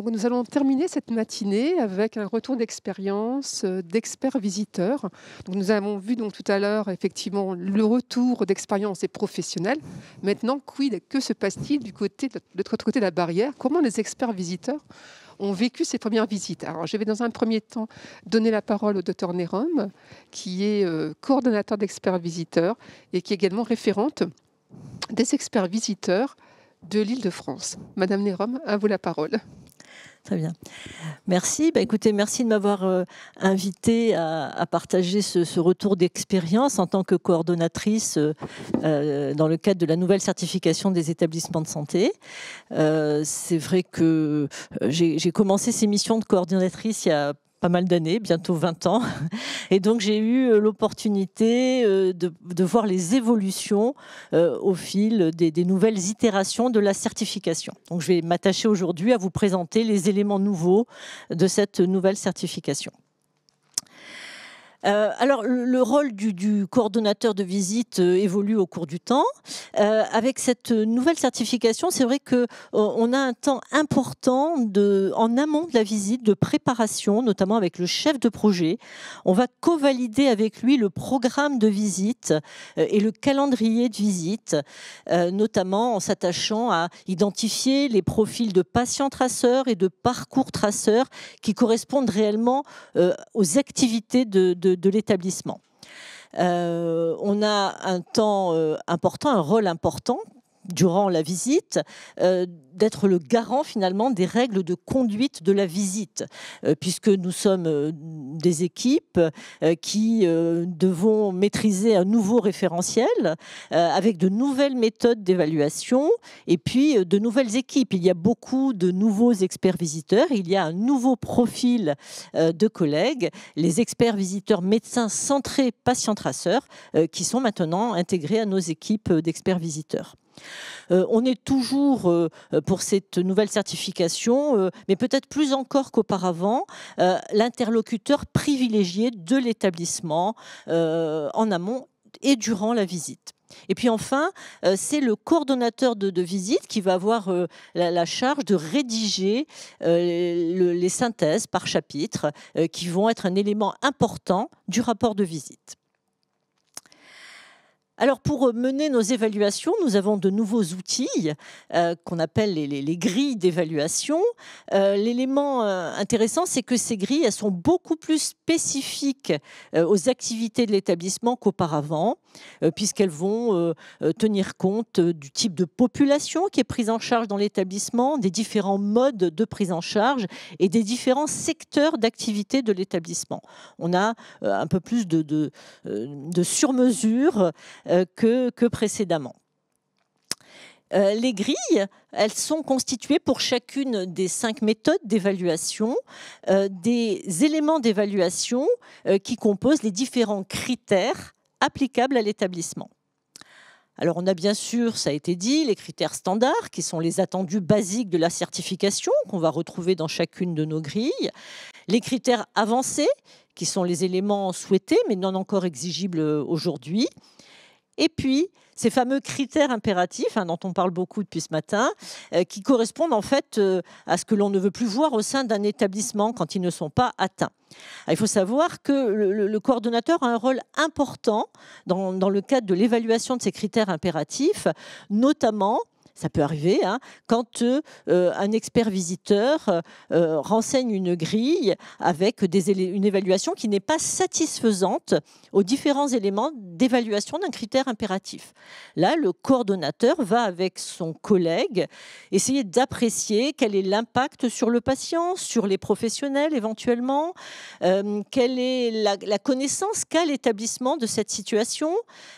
Donc nous allons terminer cette matinée avec un retour d'expérience d'experts visiteurs. Donc nous avons vu donc tout à l'heure effectivement le retour d'expérience des professionnels. Maintenant, que se passe-t-il de l'autre côté de la barrière? Comment les experts visiteurs ont vécu ces premières visites? Alors je vais dans un premier temps donner la parole au docteur Nérom, qui est coordonnateur d'experts visiteurs et qui est également référente des experts visiteurs de l'Île-de-France. Madame Nérom, à vous la parole. Très bien. Merci. Écoutez, merci de m'avoir invité à partager ce retour d'expérience en tant que coordonnatrice dans le cadre de la nouvelle certification des établissements de santé. C'est vrai que j'ai commencé ces missions de coordonnatrice il y a pas mal d'années, bientôt 20 ans. Et donc, j'ai eu l'opportunité de voir les évolutions au fil des nouvelles itérations de la certification. Donc, je vais m'attacher aujourd'hui à vous présenter les éléments nouveaux de cette nouvelle certification. Alors, le rôle du coordonnateur de visite évolue au cours du temps. Avec cette nouvelle certification, c'est vrai qu'on a un temps important en amont de la visite, de préparation, notamment avec le chef de projet. On va co-valider avec lui le programme de visite et le calendrier de visite, notamment en s'attachant à identifier les profils de patients traceurs et de parcours traceurs qui correspondent réellement aux activités de l'établissement. On a un temps important, un rôle important durant la visite, d'être le garant finalement des règles de conduite de la visite, puisque nous sommes des équipes qui devons maîtriser un nouveau référentiel avec de nouvelles méthodes d'évaluation et puis de nouvelles équipes. Il y a beaucoup de nouveaux experts visiteurs, il y a un nouveau profil de collègues, les experts visiteurs médecins centrés patients traceurs qui sont maintenant intégrés à nos équipes d'experts visiteurs. On est toujours pour cette nouvelle certification, mais peut-être plus encore qu'auparavant, l'interlocuteur privilégié de l'établissement en amont et durant la visite. Et puis enfin, c'est le coordonnateur de visite qui va avoir la charge de rédiger les synthèses par chapitre qui vont être un élément important du rapport de visite. Alors, pour mener nos évaluations, nous avons de nouveaux outils qu'on appelle les grilles d'évaluation. L'élément intéressant, c'est que ces grilles, elles sont beaucoup plus spécifiques aux activités de l'établissement qu'auparavant, puisqu'elles vont tenir compte du type de population qui est prise en charge dans l'établissement, des différents modes de prise en charge et des différents secteurs d'activité de l'établissement. On a un peu plus de sur-mesure que précédemment. Les grilles, elles sont constituées pour chacune des 5 méthodes d'évaluation, des éléments d'évaluation qui composent les différents critères applicables à l'établissement. Alors, on a bien sûr, ça a été dit, les critères standards, qui sont les attendus basiques de la certification, qu'on va retrouver dans chacune de nos grilles. Les critères avancés, qui sont les éléments souhaités, mais non encore exigibles aujourd'hui. Et puis, ces fameux critères impératifs, dont on parle beaucoup depuis ce matin, qui correspondent en fait à ce que l'on ne veut plus voir au sein d'un établissement quand ils ne sont pas atteints. Alors, il faut savoir que le coordonnateur a un rôle important dans le cadre de l'évaluation de ces critères impératifs, notamment, ça peut arriver, quand un expert visiteur renseigne une grille avec une évaluation qui n'est pas satisfaisante aux différents éléments d'évaluation d'un critère impératif. Là, le coordonnateur va, avec son collègue, essayer d'apprécier quel est l'impact sur le patient, sur les professionnels éventuellement, quelle est la connaissance qu'a l'établissement de cette situation,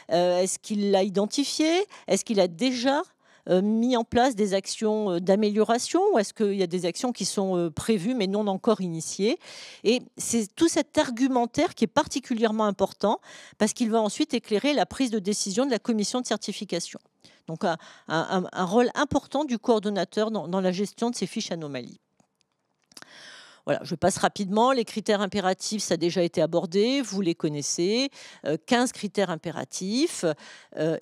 est-ce qu'il l'a identifiée, est-ce qu'il a déjà mis en place des actions d'amélioration ou est-ce qu'il y a des actions qui sont prévues mais non encore initiées? Et c'est tout cet argumentaire qui est particulièrement important parce qu'il va ensuite éclairer la prise de décision de la commission de certification. Donc un rôle important du coordonnateur dans la gestion de ces fiches anomalies. Voilà, je passe rapidement. Les critères impératifs, ça a déjà été abordé, vous les connaissez. 15 critères impératifs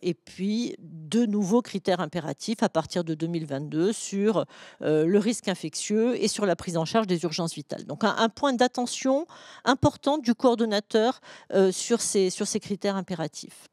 et puis 2 nouveaux critères impératifs à partir de 2022 sur le risque infectieux et sur la prise en charge des urgences vitales. Donc un point d'attention important du coordonnateur sur ces critères impératifs.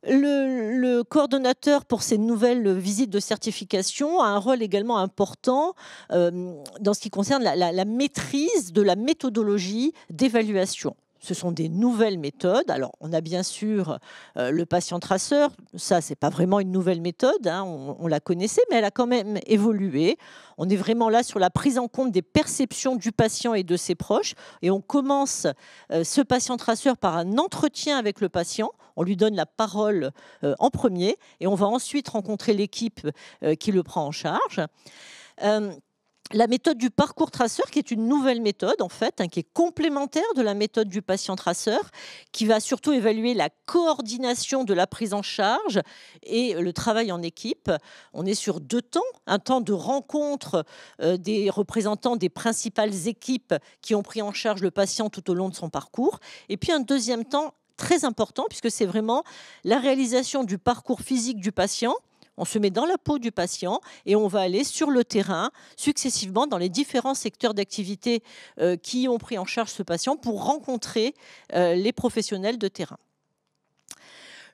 Le coordonnateur pour ces nouvelles visites de certification a un rôle également important dans ce qui concerne la maîtrise de la méthodologie d'évaluation. Ce sont des nouvelles méthodes. Alors, on a bien sûr le patient traceur. Ça, c'est pas vraiment une nouvelle méthode, hein, on la connaissait, mais elle a quand même évolué. On est vraiment là sur la prise en compte des perceptions du patient et de ses proches. Et on commence ce patient traceur par un entretien avec le patient. On lui donne la parole en premier et on va ensuite rencontrer l'équipe qui le prend en charge. La méthode du parcours traceur, qui est une nouvelle méthode, en fait, hein, qui est complémentaire de la méthode du patient traceur, qui va surtout évaluer la coordination de la prise en charge et le travail en équipe. On est sur 2 temps, un temps de rencontre des représentants des principales équipes qui ont pris en charge le patient tout au long de son parcours, et puis un deuxième temps très important, puisque c'est vraiment la réalisation du parcours physique du patient. On se met dans la peau du patient et on va aller sur le terrain successivement dans les différents secteurs d'activité qui ont pris en charge ce patient pour rencontrer les professionnels de terrain.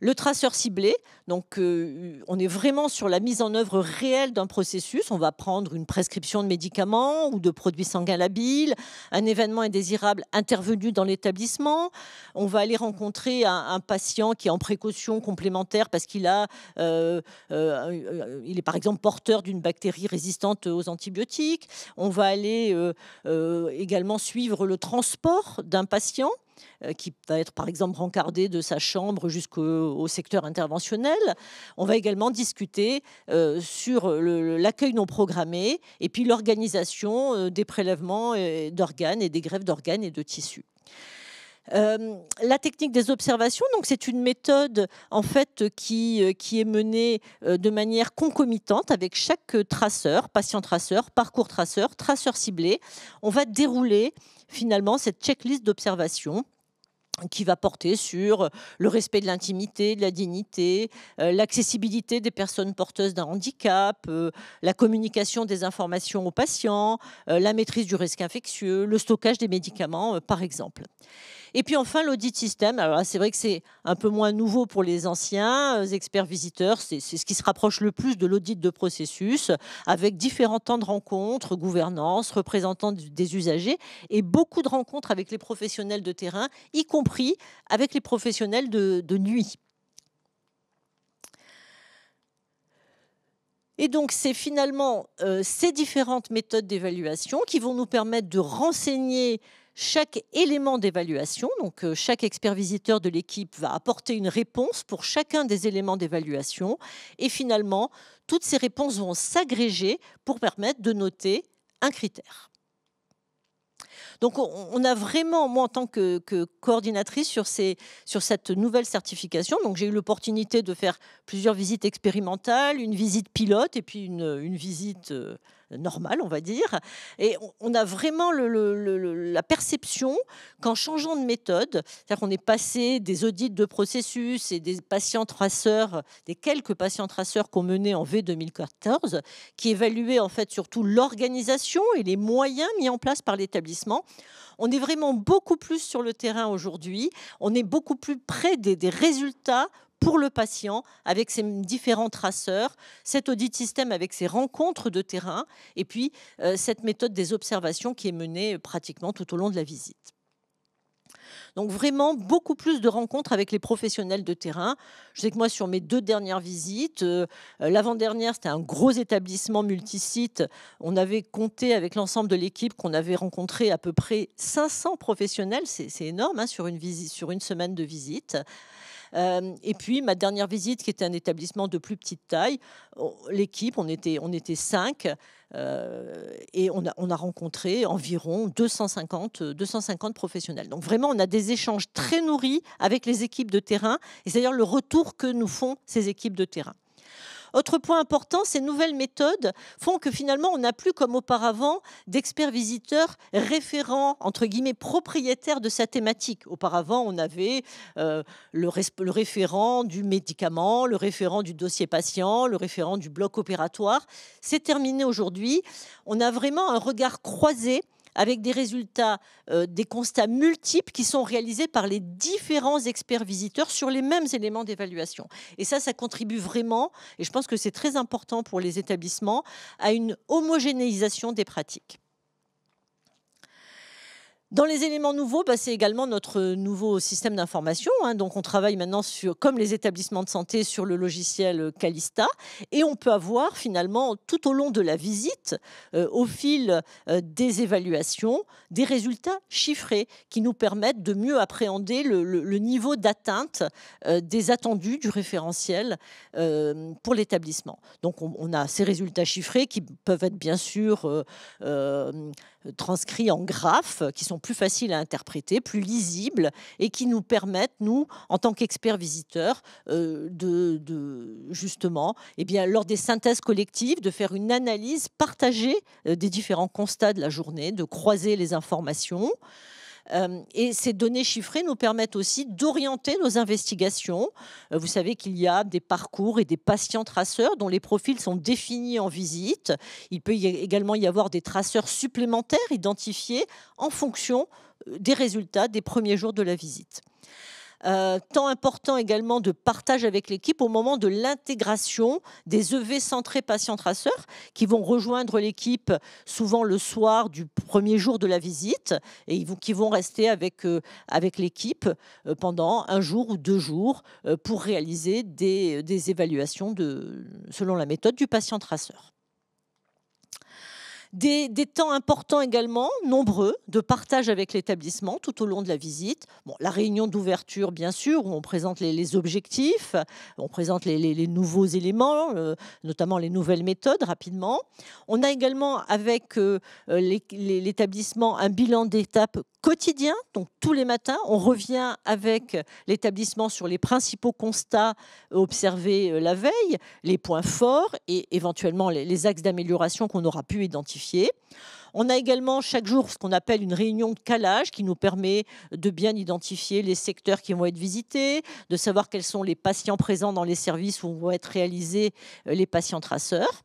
Le traceur ciblé, donc on est vraiment sur la mise en œuvre réelle d'un processus. On va prendre une prescription de médicaments ou de produits sanguins labiles, un événement indésirable intervenu dans l'établissement. On va aller rencontrer un patient qui est en précaution complémentaire parce qu'il il est par exemple porteur d'une bactérie résistante aux antibiotiques. On va aller également suivre le transport d'un patient qui va être par exemple rencardé de sa chambre jusqu'au secteur interventionnel. On va également discuter sur l'accueil non programmé et puis l'organisation des prélèvements d'organes et des greffes d'organes et de tissus. La technique des observations, donc c'est une méthode en fait qui est menée de manière concomitante avec chaque traceur, patient traceur, parcours traceur, traceur ciblé. On va dérouler finalement cette checklist d'observation qui va porter sur le respect de l'intimité, de la dignité, l'accessibilité des personnes porteuses d'un handicap, la communication des informations aux patients, la maîtrise du risque infectieux, le stockage des médicaments, par exemple. Et puis enfin, l'audit système. Alors là, c'est vrai que c'est un peu moins nouveau pour les anciens experts visiteurs. C'est ce qui se rapproche le plus de l'audit de processus, avec différents temps de rencontres, gouvernance, représentants des usagers, et beaucoup de rencontres avec les professionnels de terrain, y compris avec les professionnels de nuit. Et donc, c'est finalement ces différentes méthodes d'évaluation qui vont nous permettre de renseigner chaque élément d'évaluation. Donc, chaque expert visiteur de l'équipe va apporter une réponse pour chacun des éléments d'évaluation. Et finalement, toutes ces réponses vont s'agréger pour permettre de noter un critère. Donc, on a vraiment, moi en tant que coordinatrice sur cette nouvelle certification, donc j'ai eu l'opportunité de faire plusieurs visites expérimentales, une visite pilote et puis une visite normale, on va dire. Et on a vraiment la perception qu'en changeant de méthode, c'est-à-dire qu'on est passé des audits de processus et des patients traceurs, des quelques patients traceurs qu'on menait en V 2014, qui évaluaient en fait surtout l'organisation et les moyens mis en place par l'établissement. On est vraiment beaucoup plus sur le terrain aujourd'hui. On est beaucoup plus près des résultats pour le patient, avec ses différents traceurs, cet audit système avec ses rencontres de terrain, et puis cette méthode des observations qui est menée pratiquement tout au long de la visite. Donc vraiment beaucoup plus de rencontres avec les professionnels de terrain. Je sais que moi, sur mes 2 dernières visites, l'avant-dernière, c'était un gros établissement multisite. On avait compté avec l'ensemble de l'équipe qu'on avait rencontré à peu près 500 professionnels. C'est énorme hein, sur une semaine de visite. Et puis ma dernière visite, qui était un établissement de plus petite taille, l'équipe, on était 5 et on a rencontré environ 250 professionnels. Donc vraiment, on a des échanges très nourris avec les équipes de terrain, et c'est d'ailleurs le retour que nous font ces équipes de terrain. Autre point important, ces nouvelles méthodes font que finalement, on n'a plus comme auparavant d'experts visiteurs référents, entre guillemets, propriétaires de sa thématique. Auparavant, on avait le référent du médicament, le référent du dossier patient, le référent du bloc opératoire. C'est terminé aujourd'hui. On a vraiment un regard croisé avec des résultats, des constats multiples qui sont réalisés par les différents experts visiteurs sur les mêmes éléments d'évaluation. Et ça contribue vraiment, et je pense que c'est très important pour les établissements, à une homogénéisation des pratiques. Dans les éléments nouveaux, c'est également notre nouveau système d'information. Donc, on travaille maintenant, comme les établissements de santé, sur le logiciel Calista. Et on peut avoir finalement, tout au long de la visite, au fil des évaluations, des résultats chiffrés qui nous permettent de mieux appréhender le niveau d'atteinte des attendus du référentiel pour l'établissement. Donc, on a ces résultats chiffrés qui peuvent être bien sûr transcrits en graphes, qui sont plus faciles à interpréter, plus lisibles, et qui nous permettent, nous, en tant qu'experts visiteurs, justement, lors des synthèses collectives, de faire une analyse partagée des différents constats de la journée, de croiser les informations. Et ces données chiffrées nous permettent aussi d'orienter nos investigations. Vous savez qu'il y a des parcours et des patients traceurs dont les profils sont définis en visite. Il peut également y avoir des traceurs supplémentaires identifiés en fonction des résultats des premiers jours de la visite. Temps important également de partage avec l'équipe au moment de l'intégration des EV centrés patients-traceurs qui vont rejoindre l'équipe souvent le soir du premier jour de la visite et qui vont rester avec l'équipe pendant 1 jour ou 2 jours pour réaliser des évaluations selon la méthode du patient-traceur. Des temps importants également, nombreux, de partage avec l'établissement tout au long de la visite. La réunion d'ouverture, bien sûr, où on présente les objectifs, on présente les nouveaux éléments, notamment les nouvelles méthodes rapidement. On a également avec l'établissement un bilan d'étape quotidien. Donc tous les matins, on revient avec l'établissement sur les principaux constats observés la veille, les points forts et éventuellement les axes d'amélioration qu'on aura pu identifier. On a également chaque jour ce qu'on appelle une réunion de calage qui nous permet de bien identifier les secteurs qui vont être visités, de savoir quels sont les patients présents dans les services où vont être réalisés les patients traceurs.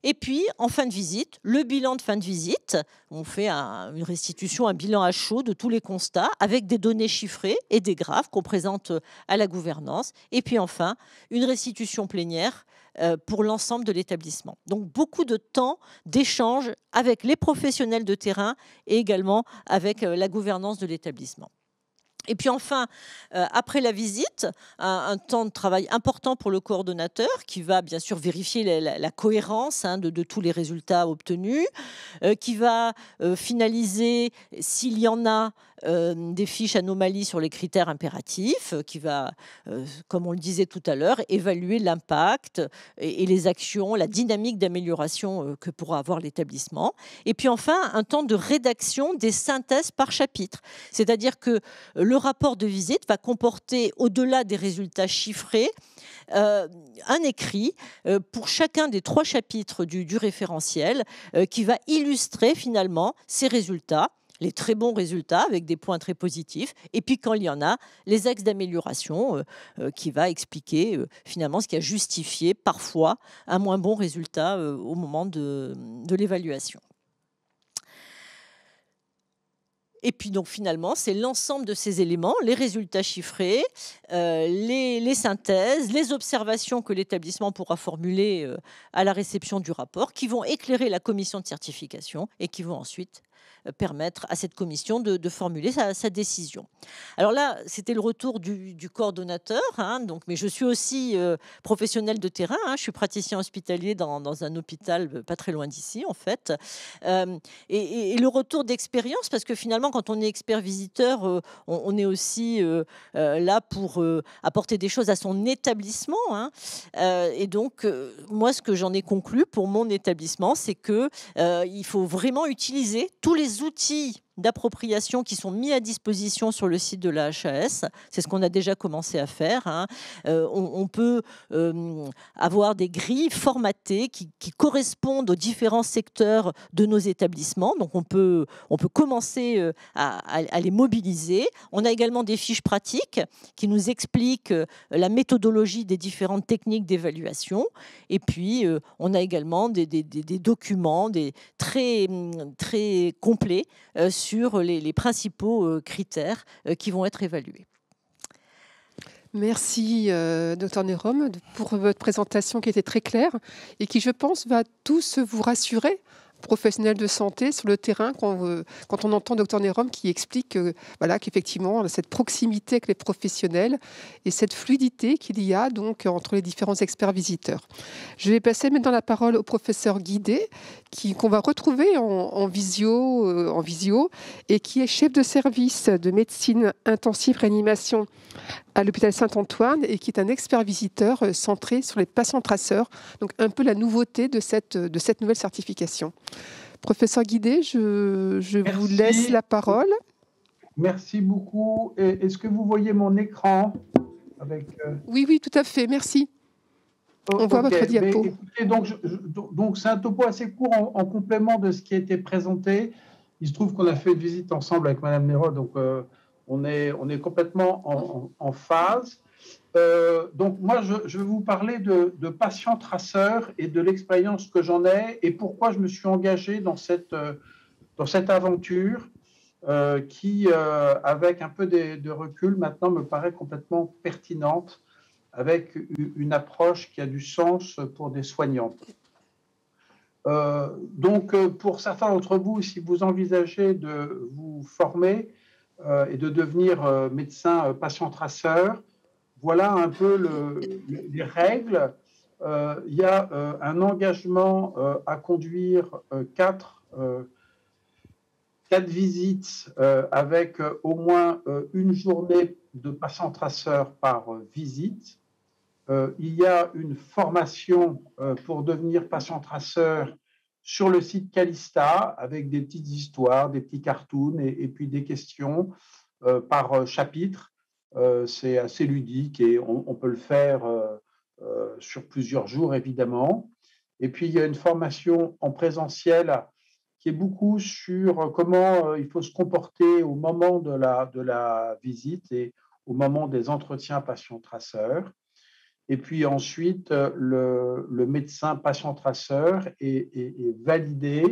Et puis, en fin de visite, le bilan de fin de visite. On fait une restitution, un bilan à chaud de tous les constats avec des données chiffrées et des graphes qu'on présente à la gouvernance. Et puis enfin, une restitution plénière pour l'ensemble de l'établissement. Donc, beaucoup de temps d'échange avec les professionnels de terrain et également avec la gouvernance de l'établissement. Et puis enfin, après la visite, un temps de travail important pour le coordonnateur qui va bien sûr vérifier la cohérence de tous les résultats obtenus, qui va finaliser, s'il y en a, des fiches anomalies sur les critères impératifs, qui va, comme on le disait tout à l'heure, évaluer l'impact et les actions, la dynamique d'amélioration que pourra avoir l'établissement. Et puis enfin, un temps de rédaction des synthèses par chapitre. C'est-à-dire que le rapport de visite va comporter, au-delà des résultats chiffrés, un écrit pour chacun des 3 chapitres du référentiel qui va illustrer finalement ces résultats, les très bons résultats avec des points très positifs, et puis quand il y en a, les axes d'amélioration qui va expliquer finalement ce qui a justifié parfois un moins bon résultat au moment de l'évaluation. Et puis donc finalement, c'est l'ensemble de ces éléments, les résultats chiffrés, les synthèses, les observations que l'établissement pourra formuler à la réception du rapport, qui vont éclairer la commission de certification et qui vont ensuite permettre à cette commission de formuler sa décision. Alors là, c'était le retour du coordonnateur, mais je suis aussi professionnel de terrain, je suis praticien hospitalier dans un hôpital pas très loin d'ici, en fait. Et le retour d'expérience, parce que finalement, quand on est expert visiteur, on est aussi là pour apporter des choses à son établissement. Et donc, moi, ce que j'en ai conclu pour mon établissement, c'est qu'il faut vraiment utiliser tous les outils d'appropriation qui sont mis à disposition sur le site de la HAS. C'est ce qu'on a déjà commencé à faire, hein. On peut avoir des grilles formatées qui correspondent aux différents secteurs de nos établissements. Donc on peut commencer à les mobiliser. On a également des fiches pratiques qui nous expliquent la méthodologie des différentes techniques d'évaluation. Et puis, on a également des documents très, très complets sur les principaux critères qui vont être évalués. Merci, Dr Nérom, pour votre présentation qui était très claire et qui, je pense, va tous vous rassurer, professionnels de santé sur le terrain, quand on entend Dr Nérom qui explique voilà, qu'effectivement, cette proximité avec les professionnels et cette fluidité qu'il y a donc entre les différents experts visiteurs. Je vais passer maintenant la parole au professeur Guidé, qu'on va retrouver en visio et qui est chef de service de médecine intensive réanimation à l'hôpital Saint-Antoine et qui est un expert visiteur centré sur les patients traceurs, donc un peu la nouveauté de cette nouvelle certification. Professeur Guidé, je vous laisse la parole. Merci beaucoup. Est-ce que vous voyez mon écran avec, Oui, tout à fait, merci. On voit votre diapo. Écoutez, donc c'est un topo assez court en complément de ce qui a été présenté. Il se trouve qu'on a fait une visite ensemble avec Madame Néron, donc on est complètement en phase. Donc moi, je vais vous parler de patients traceurs et de l'expérience que j'en ai et pourquoi je me suis engagé dans cette aventure qui, avec un peu de recul, maintenant me paraît complètement pertinente, avec une approche qui a du sens pour des soignants. Donc, pour certains d'entre vous, si vous envisagez de vous former et de devenir médecin patient-traceur, voilà un peu les règles. Il y a un engagement à conduire 4 visites avec au moins une journée de patient-traceur par visite. Il y a une formation pour devenir patient-traceur sur le site Calista avec des petites histoires, des petits cartoons et puis des questions par chapitre. C'est assez ludique et on peut le faire sur plusieurs jours, évidemment. Et puis, il y a une formation en présentiel qui est beaucoup sur comment il faut se comporter au moment de la visite et au moment des entretiens patient-traceur. Et puis ensuite, le médecin patient-traceur est validé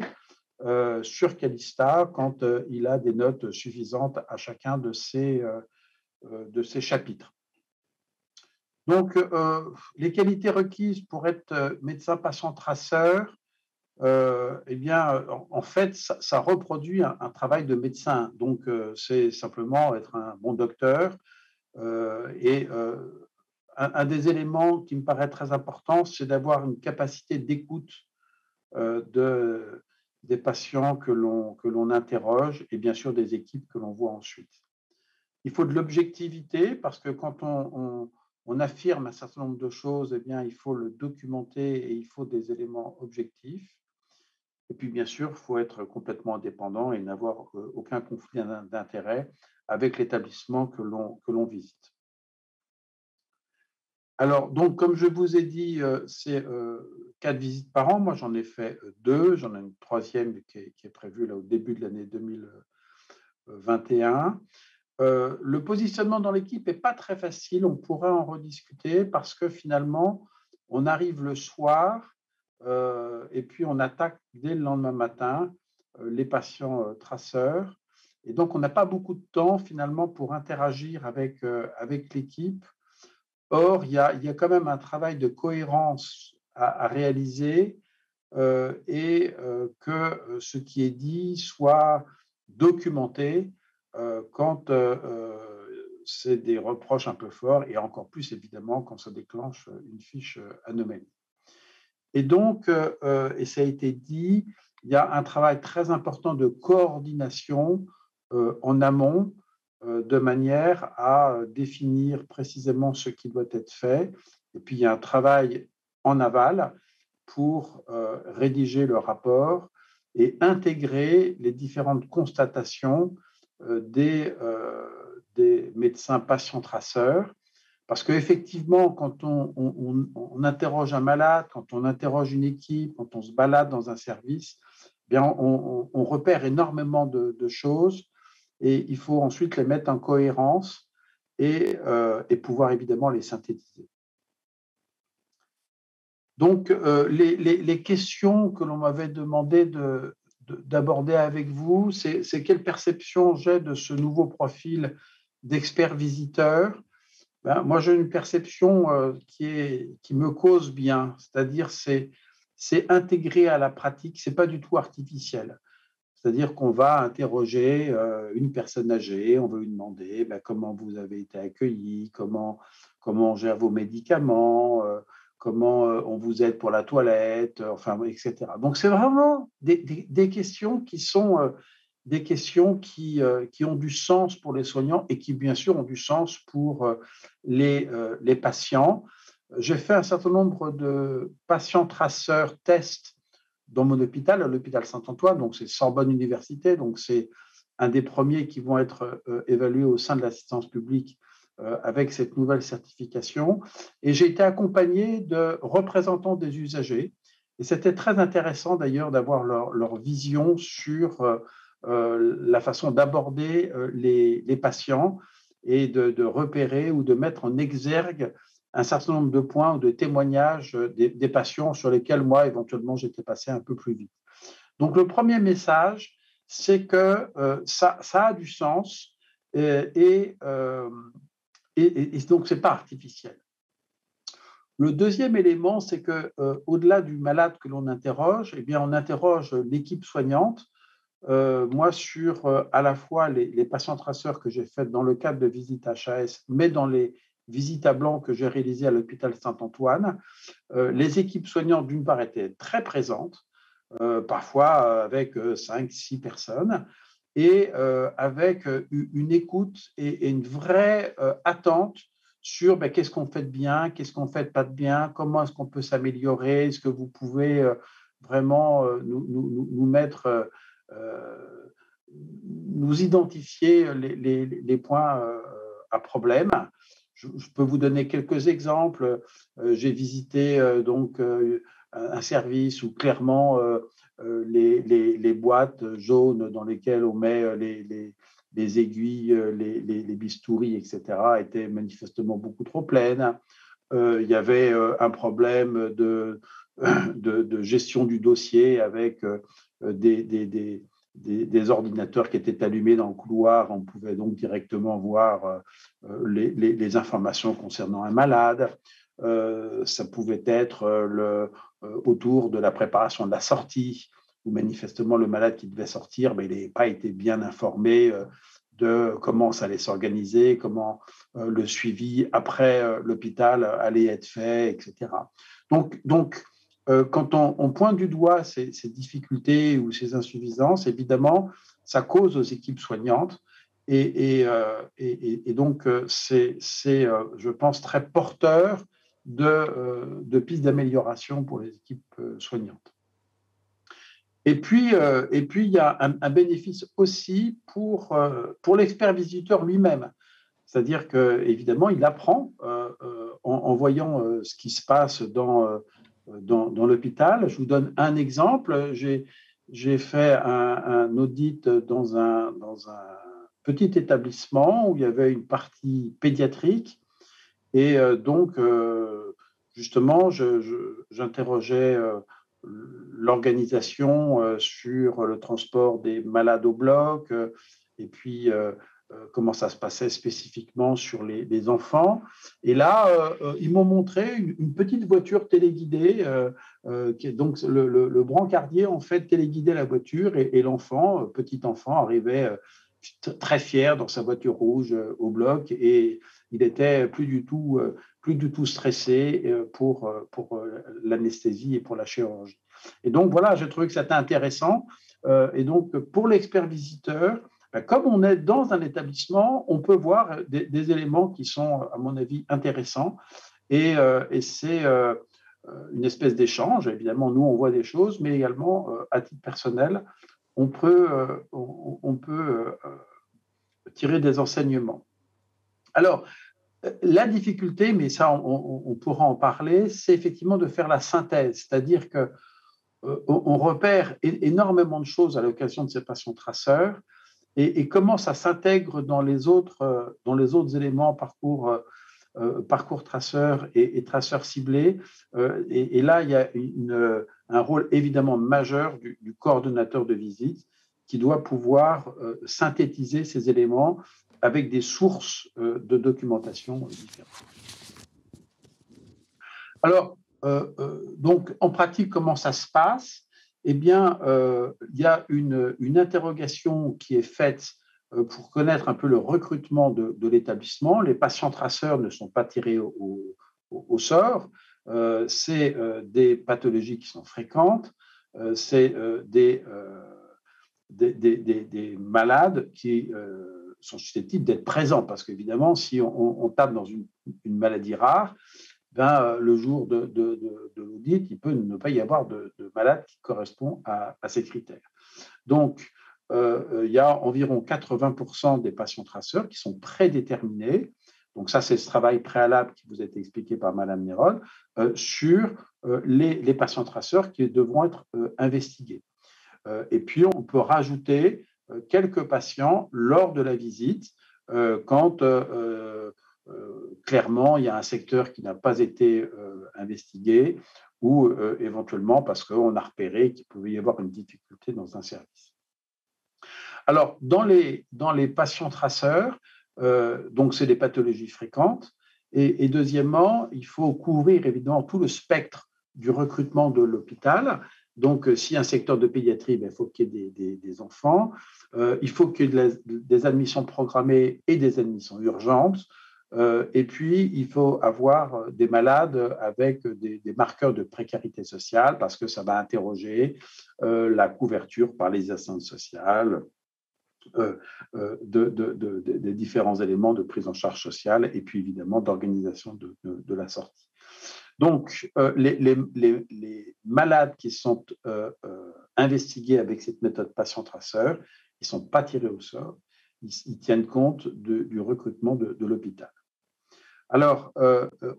sur Calista quand il a des notes suffisantes à chacun de ces chapitres. Donc, les qualités requises pour être médecin patient-traceur, eh bien, en fait, ça reproduit un travail de médecin. Donc, c'est simplement être un bon docteur un des éléments qui me paraît très important, c'est d'avoir une capacité d'écoute des patients que l'on interroge et bien sûr des équipes que l'on voit ensuite. Il faut de l'objectivité parce que quand on affirme un certain nombre de choses, eh bien, il faut le documenter et il faut des éléments objectifs. Et puis, bien sûr, il faut être complètement indépendant et n'avoir aucun conflit d'intérêt avec l'établissement que l'on visite. Alors, donc, comme je vous ai dit, c'est 4 visites par an. Moi, j'en ai fait 2. J'en ai une troisième qui est prévue là, au début de l'année 2021. Le positionnement dans l'équipe n'est pas très facile. On pourrait en rediscuter parce que finalement, on arrive le soir et puis on attaque dès le lendemain matin les patients traceurs. Et donc, on n'a pas beaucoup de temps finalement pour interagir avec l'équipe. Or, il y a quand même un travail de cohérence à réaliser et que ce qui est dit soit documenté quand c'est des reproches un peu forts et encore plus évidemment quand ça déclenche une fiche anomalie. Et donc, et ça a été dit, il y a un travail très important de coordination en amont de manière à définir précisément ce qui doit être fait. Et puis, il y a un travail en aval pour rédiger le rapport et intégrer les différentes constatations des médecins patients traceurs. Parce qu'effectivement, quand on interroge un malade, quand on interroge une équipe, quand on se balade dans un service, bien, on repère énormément de choses et il faut ensuite les mettre en cohérence et pouvoir évidemment les synthétiser. Donc, les questions que l'on m'avait demandé d'aborder avec vous, c'est quelle perception j'ai de ce nouveau profil d'expert visiteur. Ben, moi, j'ai une perception qui me cause bien, c'est-à-dire c'est intégré à la pratique, c'est pas du tout artificiel. C'est-à-dire qu'on va interroger une personne âgée, on va lui demander ben, comment vous avez été accueilli, comment on gère vos médicaments, comment on vous aide pour la toilette, enfin, etc. Donc, c'est vraiment des questions qui sont des questions qui ont du sens pour les soignants et qui, bien sûr, ont du sens pour les patients. J'ai fait un certain nombre de patients traceurs tests dans mon hôpital, à l'hôpital Saint-Antoine, donc c'est Sorbonne Université, donc c'est un des premiers qui vont être évalués au sein de l'assistance publique avec cette nouvelle certification. Et j'ai été accompagné de représentants des usagers. Et c'était très intéressant d'ailleurs d'avoir leur vision sur la façon d'aborder les patients et de repérer ou de mettre en exergue un certain nombre de points ou de témoignages des patients sur lesquels moi, éventuellement, j'étais passé un peu plus vite. Donc, le premier message, c'est que ça a du sens et donc, ce n'est pas artificiel. Le deuxième élément, c'est qu'au-delà du malade que l'on interroge, eh bien, on interroge l'équipe soignante. Moi, sur à la fois les patients traceurs que j'ai faits dans le cadre de visites HAS, mais dans les visites à blanc que j'ai réalisées à l'hôpital Saint-Antoine, les équipes soignantes, d'une part, étaient très présentes, parfois avec 5-6 personnes, et avec une écoute et une vraie attente sur ben, qu'est-ce qu'on fait de bien, qu'est-ce qu'on fait de pas de bien, comment est-ce qu'on peut s'améliorer, est-ce que vous pouvez vraiment nous mettre, nous identifier les points à problème. Je peux vous donner quelques exemples. J'ai visité donc un service où clairement les boîtes jaunes dans lesquelles on met les aiguilles, les bistouris, etc., étaient manifestement beaucoup trop pleines. Il y avait un problème de gestion du dossier avec des ordinateurs qui étaient allumés dans le couloir. On pouvait donc directement voir les informations concernant un malade. Ça pouvait être autour de la préparation de la sortie, où manifestement le malade qui devait sortir, mais il n'avait pas été bien informé de comment ça allait s'organiser, comment le suivi après l'hôpital allait être fait, etc. Donc quand on pointe du doigt ces difficultés ou ces insuffisances, évidemment, ça cause aux équipes soignantes. Et donc, c'est, je pense, très porteur de pistes d'amélioration pour les équipes soignantes. Et puis, il y a un bénéfice aussi pour l'expert visiteur lui-même. C'est-à-dire qu'évidemment, il apprend en voyant ce qui se passe dans l'hôpital. Je vous donne un exemple. J'ai fait un audit dans un petit établissement où il y avait une partie pédiatrique. Et donc, justement, j'interrogeais l'organisation sur le transport des malades au bloc et puis comment ça se passait spécifiquement sur les enfants. Et là, ils m'ont montré une petite voiture téléguidée, donc le brancardier, en fait, téléguidait la voiture et l'enfant, petit enfant, arrivait très fier dans sa voiture rouge au bloc et il était plus du tout stressé pour l'anesthésie et pour la chirurgie. Et donc, voilà, j'ai trouvé que c'était intéressant. Et donc, pour l'expert visiteur, comme on est dans un établissement, on peut voir des éléments qui sont, à mon avis, intéressants. Et c'est une espèce d'échange. Évidemment, nous, on voit des choses, mais également, à titre personnel, on peut tirer des enseignements. Alors, la difficulté, mais ça, on pourra en parler, c'est effectivement de faire la synthèse, c'est-à-dire que on repère énormément de choses à l'occasion de ces patients traceurs et comment ça s'intègre dans les autres éléments parcours traceurs et traceurs ciblés. Et là, il y a un rôle évidemment majeur du coordonnateur de visite qui doit pouvoir synthétiser ces éléments avec des sources de documentation différentes. Alors, donc, en pratique, comment ça se passe? Eh bien, il y a une interrogation qui est faite pour connaître un peu le recrutement de l'établissement. Les patients traceurs ne sont pas tirés au sort. C'est des pathologies qui sont fréquentes. C'est des malades qui sont susceptibles d'être présents. Parce qu'évidemment, si on tape dans une maladie rare, ben, le jour de l'audit, il peut ne pas y avoir de malade qui correspond à ces critères. Donc, il y a environ 80% des patients traceurs qui sont prédéterminés. Donc ça, c'est ce travail préalable qui vous a été expliqué par Madame Néron sur les patients traceurs qui devront être investigués. Et puis, on peut rajouter quelques patients lors de la visite quand clairement, il y a un secteur qui n'a pas été investigué ou éventuellement parce qu'on a repéré qu'il pouvait y avoir une difficulté dans un service. Alors, dans les patients traceurs, donc c'est des pathologies fréquentes. Et deuxièmement, il faut couvrir évidemment tout le spectre du recrutement de l'hôpital. Donc, s'il y a un secteur de pédiatrie, ben, il faut qu'il y ait des enfants. Il faut qu'il y ait des admissions programmées et des admissions urgentes. Et puis, il faut avoir des malades avec des marqueurs de précarité sociale parce que ça va interroger la couverture par les assistantes sociales, des différents éléments de prise en charge sociale et puis évidemment d'organisation de la sortie. Donc, les malades qui sont investigués avec cette méthode patient-traceur, ils ne sont pas tirés au sort, ils tiennent compte du recrutement de l'hôpital. Alors,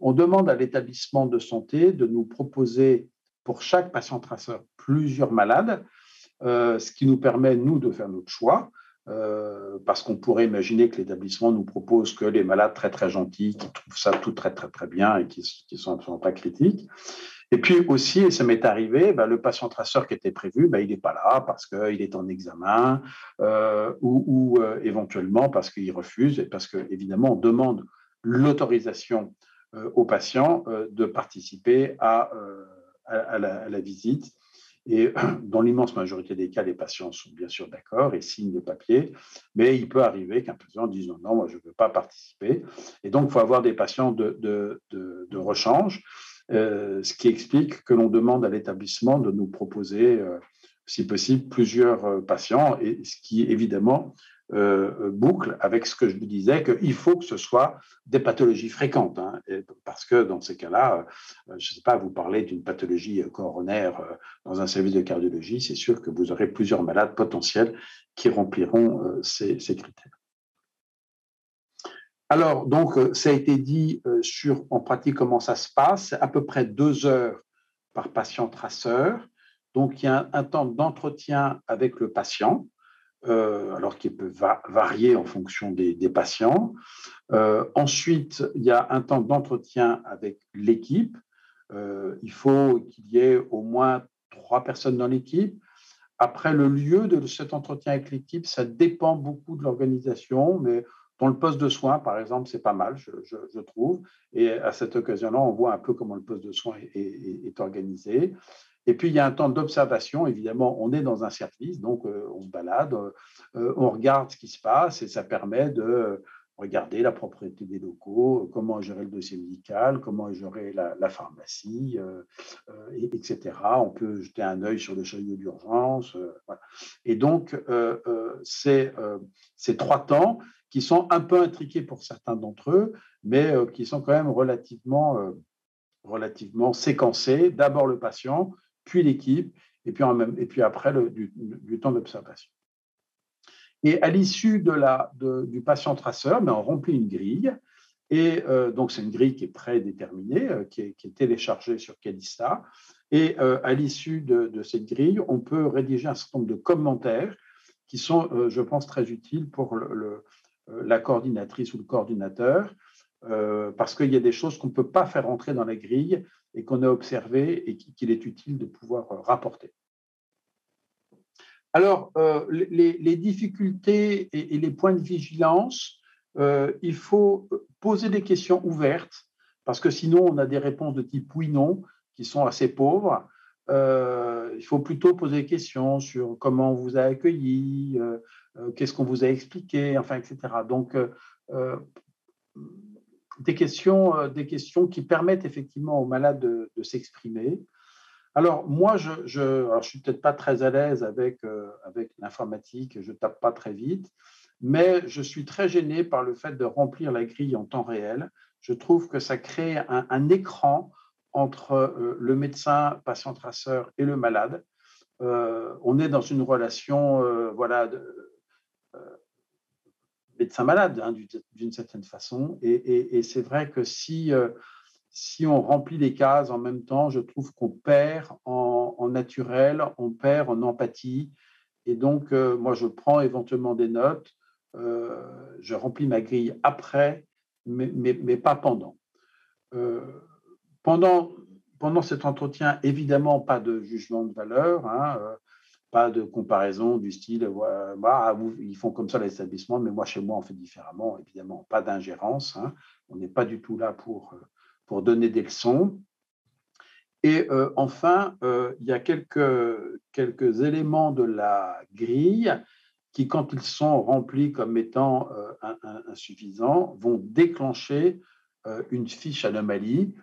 on demande à l'établissement de santé de nous proposer pour chaque patient traceur plusieurs malades, ce qui nous permet, nous, de faire notre choix, parce qu'on pourrait imaginer que l'établissement nous propose que les malades très, très gentils, qui trouvent ça tout très, très, très bien et qui sont absolument pas critiques. Et puis aussi, et ça m'est arrivé, le patient traceur qui était prévu, il n'est pas là parce qu'il est en examen ou éventuellement parce qu'il refuse et parce qu'évidemment, on demande l'autorisation aux patients de participer à la visite. Et dans l'immense majorité des cas, les patients sont bien sûr d'accord et signent le papier, mais il peut arriver qu'un patient dise non, moi je ne veux pas participer. Et donc, il faut avoir des patients de rechange, ce qui explique que l'on demande à l'établissement de nous proposer, si possible, plusieurs patients, et ce qui évidemment boucle avec ce que je vous disais, qu'il faut que ce soit des pathologies fréquentes, hein, parce que dans ces cas-là, je ne sais pas, vous parlez d'une pathologie coronaire dans un service de cardiologie, c'est sûr que vous aurez plusieurs malades potentiels qui rempliront ces critères. Alors, donc, ça a été dit sur, en pratique, comment ça se passe. C'est à peu près 2 heures par patient traceur. Donc, il y a un temps d'entretien avec le patient, alors qu'il peut varier en fonction des patients. Ensuite, il y a un temps d'entretien avec l'équipe. Il faut qu'il y ait au moins 3 personnes dans l'équipe. Après, le lieu de cet entretien avec l'équipe, ça dépend beaucoup de l'organisation, mais dans le poste de soins, par exemple, c'est pas mal, je trouve. Et à cette occasion-là, on voit un peu comment le poste de soins est organisé. Et puis, il y a un temps d'observation. Évidemment, on est dans un service, donc on se balade, on regarde ce qui se passe et ça permet de regarder la propriété des locaux, comment gérer le dossier médical, comment gérer la pharmacie, etc. On peut jeter un œil sur le chariot d'urgence. Voilà. Et donc, c'est ces 3 temps qui sont un peu intriqués pour certains d'entre eux, mais qui sont quand même relativement relativement séquencé, d'abord le patient, puis l'équipe, et puis après du temps d'observation. Et à l'issue du patient traceur, on remplit une grille. Et donc, c'est une grille qui est prédéterminée, qui est téléchargée sur Cadista. Et à l'issue de cette grille, on peut rédiger un certain nombre de commentaires qui sont, je pense, très utiles pour la coordinatrice ou le coordinateur, parce qu'il y a des choses qu'on ne peut pas faire entrer dans la grille et qu'on a observées et qu'il est utile de pouvoir rapporter. Alors, les difficultés et les points de vigilance, il faut poser des questions ouvertes, parce que sinon, on a des réponses de type oui-non qui sont assez pauvres. Il faut plutôt poser des questions sur comment on vous a accueilli, qu'est-ce qu'on vous a expliqué, enfin, etc. Donc, des questions qui permettent effectivement aux malades de s'exprimer. Alors, moi, je suis peut-être pas très à l'aise avec l'informatique, je tape pas très vite, mais je suis très gêné par le fait de remplir la grille en temps réel. Je trouve que ça crée un écran entre le médecin, patient traceur et le malade. On est dans une relation médecin-malade, hein, d'une certaine façon. Et c'est vrai que si on remplit les cases en même temps, je trouve qu'on perd en naturel, on perd en empathie. Et donc, moi, je prends éventuellement des notes, je remplis ma grille après, mais pas pendant. Pendant cet entretien, évidemment, pas de jugement de valeur, hein, pas de comparaison du style ils font comme ça l'établissement, mais moi, chez moi, on fait différemment, évidemment, pas d'ingérence. Hein, on n'est pas du tout là pour donner des leçons. Et enfin, il y a quelques éléments de la grille qui, quand ils sont remplis comme étant insuffisants, vont déclencher une fiche anomalie.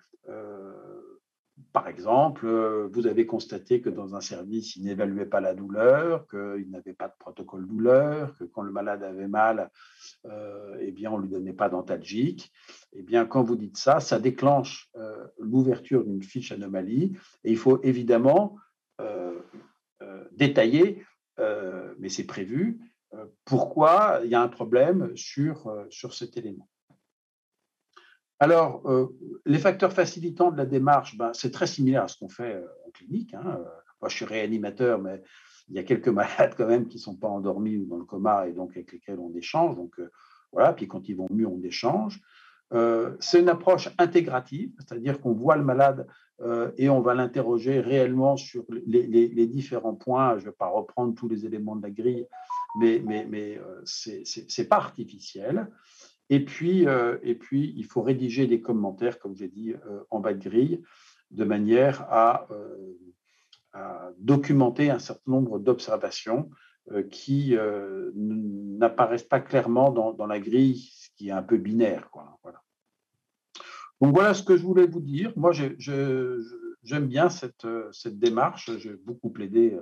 Par exemple, vous avez constaté que dans un service, il n'évaluait pas la douleur, qu'il n'avait pas de protocole douleur, que quand le malade avait mal, eh bien, on ne lui donnait pas d'antalgique. Eh bien, quand vous dites ça, ça déclenche l'ouverture d'une fiche anomalie et il faut évidemment détailler, mais c'est prévu, pourquoi il y a un problème sur cet élément. Alors, les facteurs facilitants de la démarche, c'est très similaire à ce qu'on fait en clinique. Hein. Moi, je suis réanimateur, mais il y a quelques malades quand même qui ne sont pas endormis ou dans le coma et donc avec lesquels on échange. Donc, voilà, puis quand ils vont mieux, on échange. C'est une approche intégrative, c'est-à-dire qu'on voit le malade et on va l'interroger réellement sur les différents points. Je ne vais pas reprendre tous les éléments de la grille, mais ce n'est pas artificiel. Et puis, il faut rédiger des commentaires, comme j'ai dit, en bas de grille, de manière à documenter un certain nombre d'observations qui n'apparaissent pas clairement dans la grille, ce qui est un peu binaire, quoi. Voilà. Donc, voilà ce que je voulais vous dire. Moi, j'aime bien cette démarche. J'ai beaucoup plaidé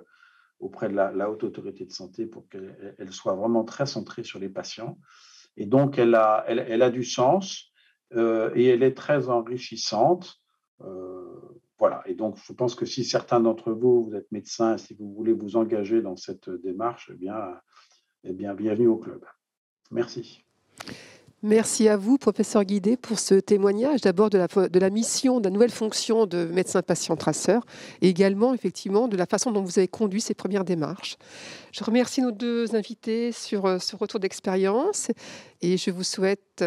auprès de la Haute Autorité de Santé pour qu'elle soit vraiment très centrée sur les patients. Et donc, elle a du sens et elle est très enrichissante. Voilà. Et donc, je pense que si certains d'entre vous, vous êtes médecins, si vous voulez vous engager dans cette démarche, eh bien, bienvenue au club. Merci. Merci à vous, professeur Guidé, pour ce témoignage, d'abord de la mission, de la nouvelle fonction de médecin-patient-traceur, et également, effectivement, de la façon dont vous avez conduit ces premières démarches. Je remercie nos deux invités sur ce retour d'expérience, et je vous souhaite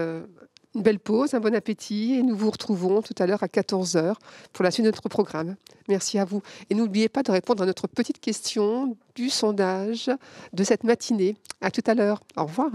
une belle pause, un bon appétit, et nous vous retrouvons tout à l'heure à 14h pour la suite de notre programme. Merci à vous. Et n'oubliez pas de répondre à notre petite question du sondage de cette matinée. À tout à l'heure. Au revoir.